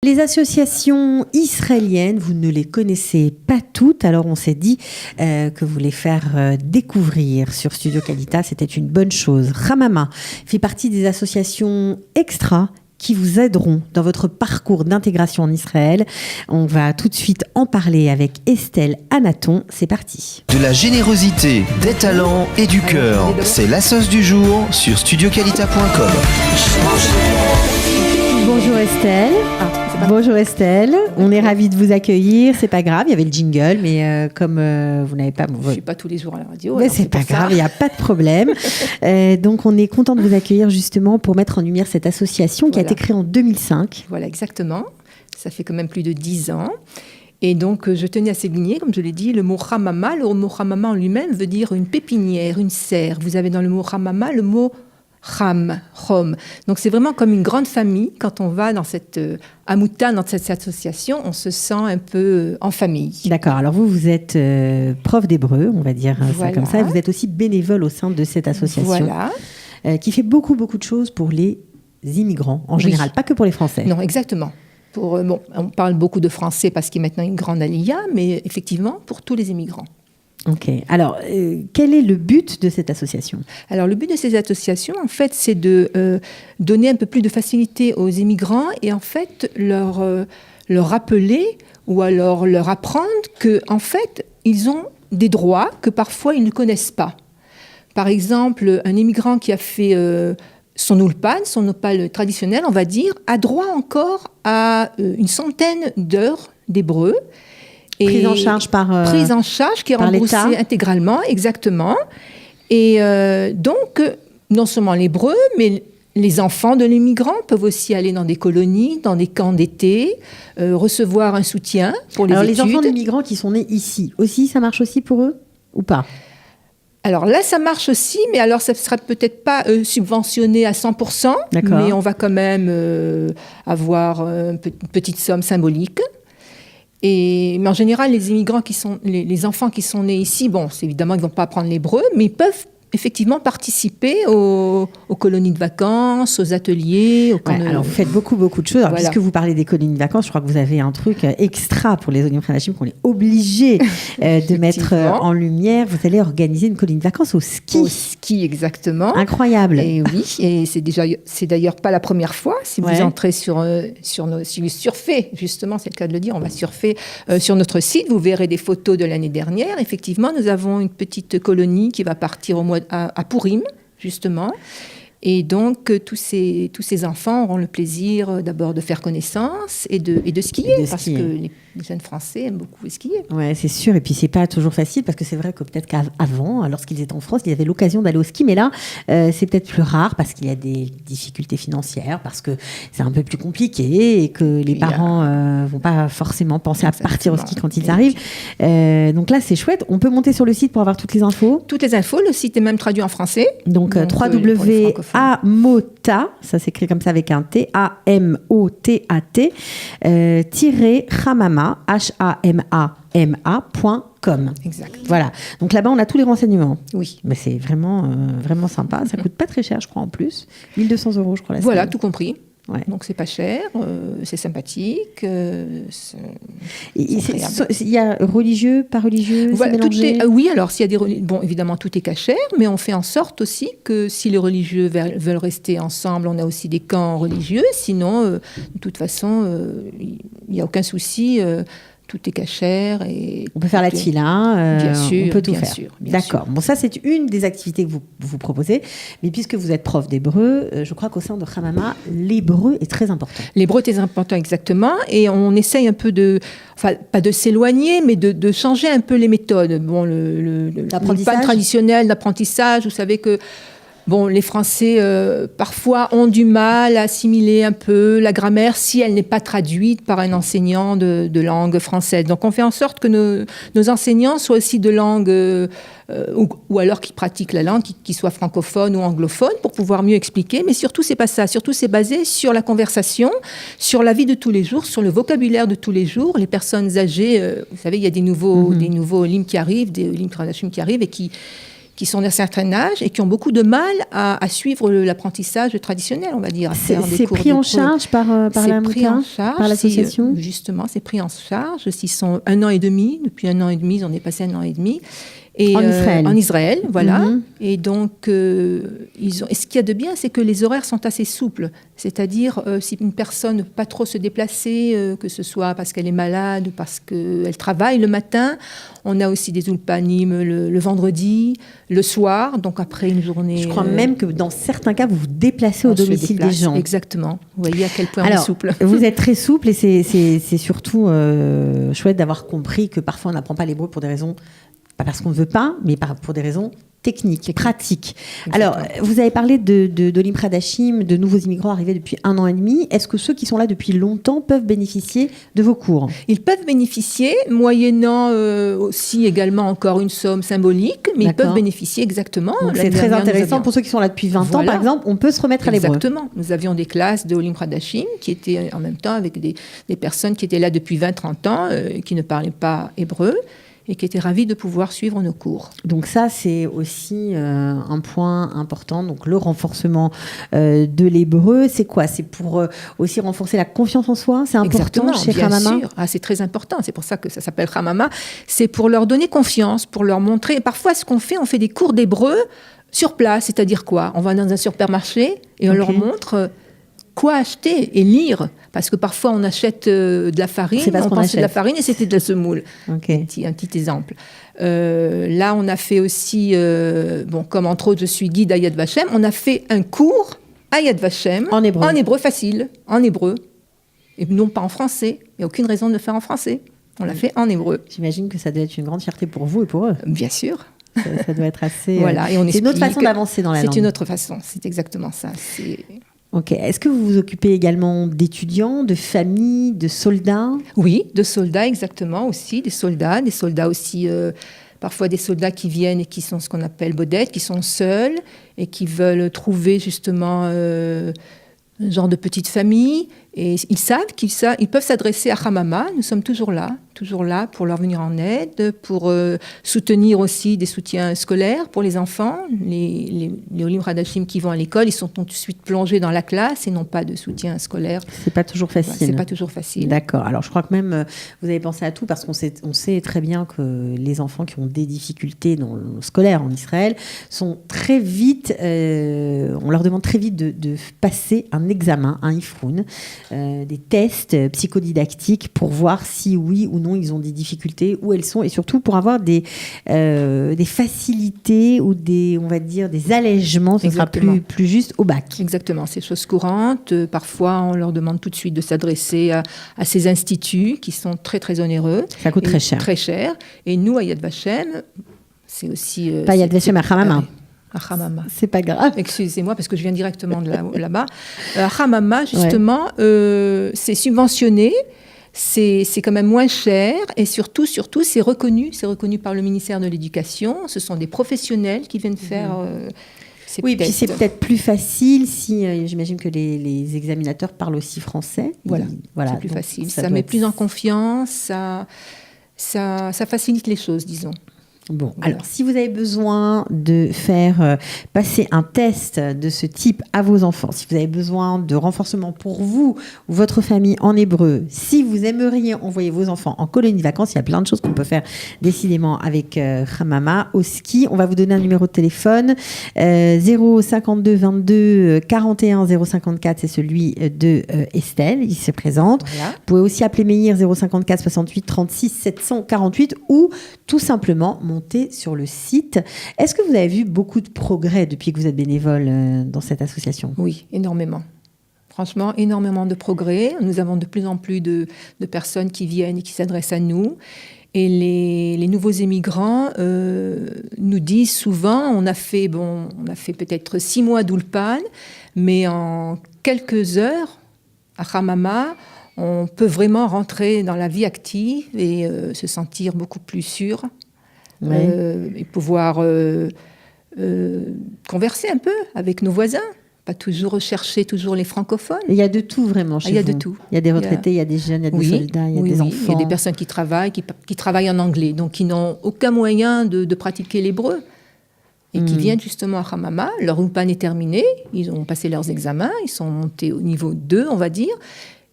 Les associations israéliennes, vous ne les connaissez pas toutes, alors on s'est dit que vous les faire découvrir sur Studio Kalita, c'était une bonne chose. Hamama fait partie des associations extra qui vous aideront dans votre parcours d'intégration en Israël. On va tout de suite en parler avec Estelle Anaton. C'est parti. De la générosité, des talents et du cœur. C'est la sauce du jour sur studiokalita.com. Bonjour Estelle. Bonjour Estelle, on est ravis de vous accueillir. C'est pas grave, il y avait le jingle, mais comme vous n'avez pas... Je ne suis pas tous les jours à la radio. Mais c'est pas grave, il n'y a pas de problème. Donc on est content de vous accueillir justement pour mettre en lumière cette association qui a été créée en 2005. Voilà, exactement. Ça fait quand même plus de 10 ans. Et donc je tenais à souligner, comme je l'ai dit, le mot Hamama. Le mot Hamama en lui-même veut dire une pépinière, une serre. Vous avez dans le mot Hamama le mot Cham. Donc c'est vraiment comme une grande famille. Quand on va dans cette Amouta, dans cette association, on se sent un peu en famille. D'accord. Alors vous êtes prof d'hébreu, on va dire ça comme ça. Et vous êtes aussi bénévole au sein de cette association qui fait beaucoup de choses pour les immigrants en général, pas que pour les Français. Non, exactement. On parle beaucoup de Français parce qu'il y a maintenant une grande aliyah, mais effectivement pour tous les immigrants. Ok. Alors, quel est le but de cette association ? Alors, le but de ces associations, en fait, c'est de donner un peu plus de facilité aux immigrants et, en fait, leur rappeler ou alors leur apprendre qu'en fait, ils ont des droits que parfois ils ne connaissent pas. Par exemple, un immigrant qui a fait son ulpan traditionnel, on va dire, a droit encore à une centaine d'heures d'hébreu. Prise en charge qui est remboursée intégralement, exactement. Et donc, non seulement l'hébreu, mais les enfants de l'immigrant peuvent aussi aller dans des colonies, dans des camps d'été, recevoir un soutien pour les études. Alors, les enfants de l'immigrant qui sont nés ici, aussi, ça marche aussi pour eux ou pas ? Alors là, ça marche aussi, mais alors ça ne sera peut-être pas subventionné à 100%, mais on va quand même avoir une petite somme symbolique. Mais en général, les immigrants les enfants qui sont nés ici, c'est évidemment ils ne vont pas apprendre l'hébreu, mais ils peuvent effectivement participer aux colonies de vacances, aux ateliers. Alors vous faites beaucoup de choses. Alors, puisque vous parlez des colonies de vacances, je crois que vous avez un truc extra pour les oignons Khanachim qu'on est obligé de mettre en lumière. Vous allez organiser une colonie de vacances au ski. Au ski, exactement. Incroyable. Et oui, et c'est d'ailleurs pas la première fois. Si vous entrez si vous surfez, justement, c'est le cas de le dire, on va surfer sur notre site. Vous verrez des photos de l'année dernière. Effectivement, nous avons une petite colonie qui va partir au mois à Purim, justement. Et donc, tous ces enfants auront le plaisir d'abord de faire connaissance et de skier, parce que les jeunes Français aiment beaucoup skier. Oui, c'est sûr. Et puis, c'est pas toujours facile, parce que c'est vrai que peut-être qu'avant, lorsqu'ils étaient en France, ils avaient l'occasion d'aller au ski. Mais là, c'est peut-être plus rare, parce qu'il y a des difficultés financières, parce que c'est un peu plus compliqué et que les parents vont pas forcément penser à partir au ski quand ils arrivent. Donc là, c'est chouette. On peut monter sur le site pour avoir toutes les infos. Toutes les infos. Le site est même traduit en français. Donc www.amota, ça s'écrit comme ça avec un T, A-M-O-T-A-T, Hamama, H-A-M-A-M-A.com. Exact. Voilà. Donc là-bas, on a tous les renseignements. Oui. Mais c'est vraiment sympa. Ça coûte pas très cher, je crois, en plus. 1 200 €, je crois. Voilà, tout compris. Ouais. Donc c'est pas cher, c'est sympathique. Il y a religieux, pas religieux, c'est mélangé. Oui, alors s'il y a évidemment tout est cachère, mais on fait en sorte aussi que si les religieux veulent rester ensemble, on a aussi des camps religieux. Sinon, de toute façon, il n'y a aucun souci. Tout est cachère. On peut faire la tfila, bien sûr, on peut tout faire. D'accord. Bon, ça, c'est une des activités que vous proposez. Mais puisque vous êtes prof d'hébreu, je crois qu'au sein de Hamama, l'hébreu est très important. L'hébreu est très important, exactement. Et on essaye un peu pas de s'éloigner, mais de changer un peu les méthodes. Bon, le pas traditionnel d'apprentissage, vous savez que les Français, parfois, ont du mal à assimiler un peu la grammaire si elle n'est pas traduite par un enseignant de langue française. Donc, on fait en sorte que nos enseignants soient aussi de langue, ou alors qu'ils pratiquent la langue, qu'ils soient francophones ou anglophones, pour pouvoir mieux expliquer. Mais surtout, c'est pas ça. Surtout, c'est basé sur la conversation, sur la vie de tous les jours, sur le vocabulaire de tous les jours. Les personnes âgées, vous savez, il y a des nouveaux limes qui arrivent, des limes Khanachim qui arrivent et qui qui sont d'un certain âge et qui ont beaucoup de mal à suivre l'apprentissage traditionnel, on va dire. C'est pris en charge par l'AMOCA, par l'association. Justement, c'est pris en charge. S'ils sont 1 an et demi, depuis 1 an et demi, on est passé 1 an et demi. Et, en Israël, voilà. Et donc, et ce qu'il y a de bien, c'est que les horaires sont assez souples. C'est-à-dire, si une personne ne peut pas trop se déplacer, que ce soit parce qu'elle est malade ou parce qu'elle travaille le matin, on a aussi des ulpanim le vendredi, le soir, donc après une journée... Je crois même que dans certains cas, vous vous déplacez au domicile des gens. Exactement. Vous voyez à quel point on est souple. Vous êtes très souple et c'est surtout chouette d'avoir compris que parfois on n'apprend pas l'hébreu pour des raisons... Pas parce qu'on ne veut pas, mais pour des raisons techniques, pratiques. Exactement. Alors, vous avez parlé d'Olim Pradashim, de nouveaux immigrants arrivés depuis 1 an et demi. Est-ce que ceux qui sont là depuis longtemps peuvent bénéficier de vos cours ? Ils peuvent bénéficier, moyennant aussi également encore une somme symbolique, mais ils peuvent bénéficier exactement. C'est très intéressant pour ceux qui sont là depuis 20 ans, par exemple, on peut se remettre à l'hébreu. Exactement. Nous avions des classes de Olim Pradashim qui étaient en même temps avec des personnes qui étaient là depuis 20-30 ans, qui ne parlaient pas hébreu, et qui étaient ravis de pouvoir suivre nos cours. Donc ça, c'est aussi un point important. Donc le renforcement de l'hébreu, c'est quoi ? C'est pour aussi renforcer la confiance en soi ? C'est important chez Hamama ? Bien sûr. C'est très important. C'est pour ça que ça s'appelle Hamama. C'est pour leur donner confiance, pour leur montrer. Et parfois, ce qu'on fait, on fait des cours d'hébreu sur place. C'est-à-dire quoi ? On va dans un supermarché et on leur montre... quoi acheter et lire, parce que parfois on achète de la farine, on pense que c'est de la farine et c'était de la semoule. Un petit exemple. Là, on a fait aussi, comme entre autres je suis guide à Yad Vashem, on a fait un cours à Yad Vashem en hébreu facile, en hébreu, et non pas en français. Il n'y a aucune raison de le faire en français. On l'a fait en hébreu. J'imagine que ça doit être une grande fierté pour vous et pour eux. Bien sûr. Ça doit être assez... Voilà, et c'est une autre façon d'avancer dans la langue. C'est une autre façon, c'est exactement ça. Ok. Est-ce que vous vous occupez également d'étudiants, de familles, de soldats ? Oui, de soldats exactement aussi, des soldats aussi, parfois des soldats qui viennent et qui sont ce qu'on appelle bodettes, qui sont seuls et qui veulent trouver justement un genre de petite famille. Et ils savent qu'ils peuvent s'adresser à Hamama. Nous sommes toujours là pour leur venir en aide, pour soutenir aussi des soutiens scolaires pour les enfants. Les Olim Pradashim qui vont à l'école, ils sont tout de suite plongés dans la classe et n'ont pas de soutien scolaire. C'est pas toujours facile. C'est pas toujours facile. D'accord. Alors je crois que même vous avez pensé à tout parce qu'on sait très bien que les enfants qui ont des difficultés dans le scolaire en Israël sont très vite, on leur demande très vite de passer un examen, un ifroun. Des tests psychodidactiques pour voir si oui ou non ils ont des difficultés, où elles sont, et surtout pour avoir des facilités ou on va dire des allègements, ce sera plus juste au bac. Exactement, c'est chose courante. Parfois, on leur demande tout de suite de s'adresser à ces instituts qui sont très très onéreux. Ça coûte très cher. Très cher. Et nous, à Yad Vashem, c'est aussi... pas Yad Vashem, à Hamama. À Hamama. C'est pas grave. Excusez-moi, parce que je viens directement de là-bas. À Hamama, justement, c'est subventionné, c'est quand même moins cher, et surtout, c'est reconnu par le ministère de l'Éducation. Ce sont des professionnels qui viennent faire... puis c'est peut-être plus facile si, j'imagine que les examinateurs parlent aussi français. Voilà, c'est plus facile. Ça met plus en confiance, ça facilite les choses, disons. Bon, alors si vous avez besoin de faire passer un test de ce type à vos enfants, si vous avez besoin de renforcement pour vous ou votre famille en hébreu, si vous aimeriez envoyer vos enfants en colonie de vacances, il y a plein de choses qu'on peut faire décidément avec Hamama au ski. On va vous donner un numéro de téléphone 052 22 41 054, c'est celui de Estelle, il se présente. Voilà. Vous pouvez aussi appeler Meir 054 68 36 748 ou tout simplement monter sur le site. Est-ce que vous avez vu beaucoup de progrès depuis que vous êtes bénévole dans cette association ? Oui, énormément. Franchement, énormément de progrès. Nous avons de plus en plus de personnes qui viennent et qui s'adressent à nous. Et les nouveaux émigrants nous disent souvent, on a fait peut-être 6 mois d'Ulpan, mais en quelques heures, à Hamama, on peut vraiment rentrer dans la vie active et se sentir beaucoup plus sûr. Et pouvoir converser un peu avec nos voisins, pas toujours rechercher toujours les francophones. Il y a de tout vraiment chez vous. Il y a de tout. Il y a des retraités, il y a des jeunes, il y a des soldats, il y a des enfants. Il y a des personnes qui travaillent en anglais, donc qui n'ont aucun moyen de pratiquer l'hébreu. et qui viennent justement à Hamama. Leur Ulpan est terminé, ils ont passé leurs examens, ils sont montés au niveau 2, on va dire.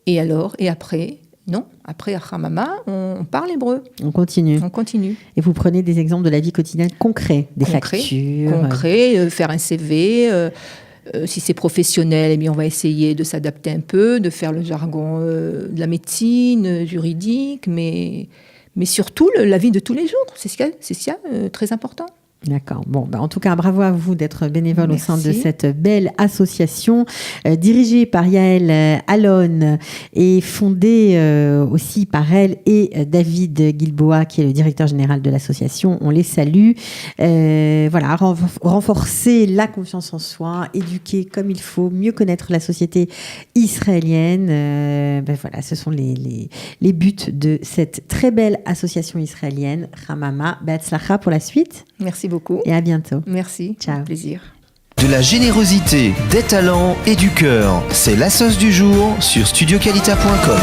Et après, non, après à Hamama, on parle hébreu. On continue. Et vous prenez des exemples de la vie quotidienne concrets, des factures. Faire un CV. Si c'est professionnel, eh bien, on va essayer de s'adapter un peu, de faire le jargon de la médecine, juridique, mais surtout la vie de tous les jours. C'est ce qu'il y a très important. D'accord. Bon, en tout cas, bravo à vous d'être bénévole au sein de cette belle association dirigée par Yael Allon et fondée aussi par elle et David Guilboa, qui est le directeur général de l'association. On les salue. Voilà, renforcer la confiance en soi, éduquer comme il faut, mieux connaître la société israélienne. Voilà, ce sont les buts de cette très belle association israélienne, Hamama. Be'atzlacha pour la suite. Merci beaucoup. Et à bientôt. Merci. Ciao. Plaisir. De la générosité, des talents et du cœur, c'est la sauce du jour sur studioqualita.com.